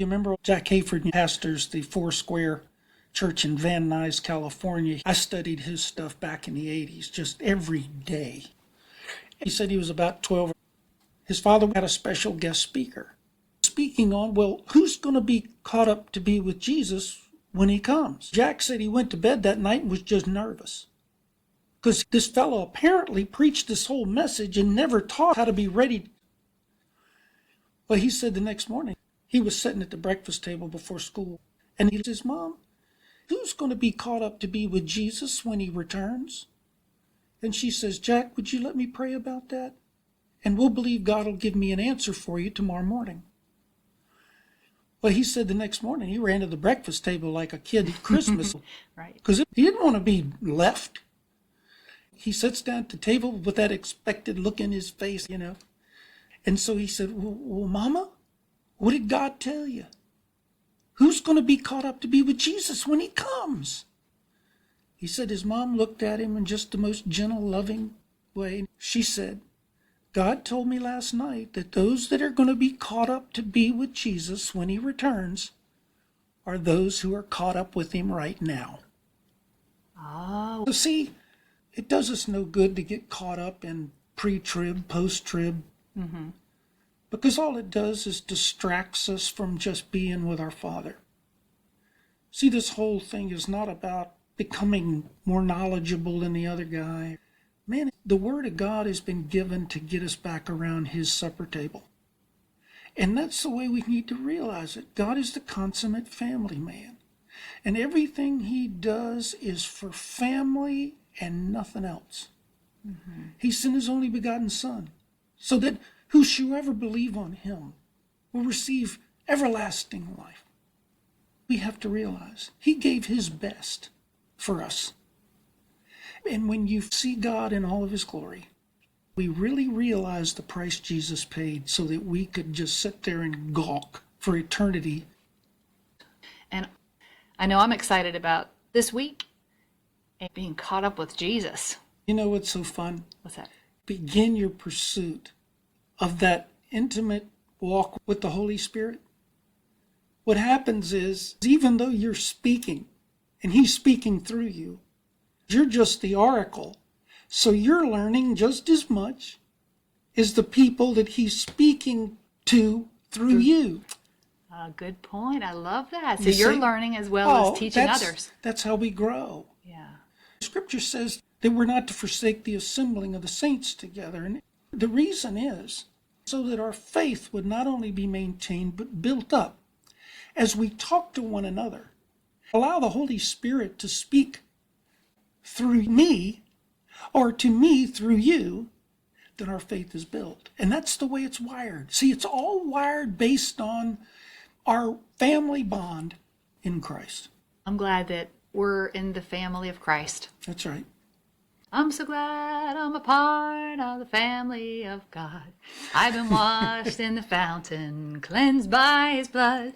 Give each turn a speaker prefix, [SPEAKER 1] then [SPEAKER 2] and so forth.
[SPEAKER 1] You remember Jack Hayford pastors the Foursquare Church in Van Nuys, California. I studied his stuff back in the 80s, just every day. He said he was about 12. His father had a special guest speaker speaking on, well, who's going to be caught up to be with Jesus when he comes? Jack said he went to bed that night and was just nervous because this fellow apparently preached this whole message and never taught how to be ready. Well, he said the next morning he was sitting at the breakfast table before school and he says, Mom, who's going to be caught up to be with Jesus when he returns? And she says, Jack, would you let me pray about that? And we'll believe God will give me an answer for you tomorrow morning. Well, he said the next morning he ran to the breakfast table like a kid at Christmas.
[SPEAKER 2] Right.
[SPEAKER 1] Because he didn't want to be left. He sits down at the table with that expected look in his face, And so he said, well, Mama, what did God tell you? Who's going to be caught up to be with Jesus when he comes? He said his mom looked at him in just the most gentle, loving way. She said, God told me last night that those that are going to be caught up to be with Jesus when he returns are those who are caught up with him right now.
[SPEAKER 2] Oh.
[SPEAKER 1] So see, it does us no good to get caught up in pre-trib, post-trib, because all it does is distracts us from just being with our Father. See, this whole thing is not about becoming more knowledgeable than the other guy. Man, the Word of God has been given to get us back around his supper table. And that's the way we need to realize it. God is the consummate family man. And everything he does is for family and nothing else. He sent his only begotten Son, so that whosoever believe on him will receive everlasting life. We have to realize he gave his best for us. And when you see God in all of his glory, we really realize the price Jesus paid so that we could just sit there and gawk for eternity.
[SPEAKER 2] And I know I'm excited about this week and being caught up with Jesus.
[SPEAKER 1] You know what's so fun?
[SPEAKER 2] What's that?
[SPEAKER 1] Begin your pursuit of that intimate walk with the Holy Spirit. What happens is, even though you're speaking and he's speaking through you, you're just the oracle. So you're learning just as much as the people that he's speaking to through you.
[SPEAKER 2] Good point. I love that. So
[SPEAKER 1] You
[SPEAKER 2] you're
[SPEAKER 1] see?
[SPEAKER 2] learning as well as teaching others.
[SPEAKER 1] That's how we grow.
[SPEAKER 2] Yeah.
[SPEAKER 1] Scripture says that we're not to forsake the assembling of the saints together. And the reason is so that our faith would not only be maintained but built up as we talk to one another. Allow the Holy Spirit to speak through me or to me through you, then our faith is built. And that's the way it's wired. See, it's all wired based on our family bond in Christ.
[SPEAKER 2] I'm glad that we're in the family of Christ.
[SPEAKER 1] That's right.
[SPEAKER 2] I'm so glad I'm a part of the family of God. I've been washed in the fountain, cleansed by his blood.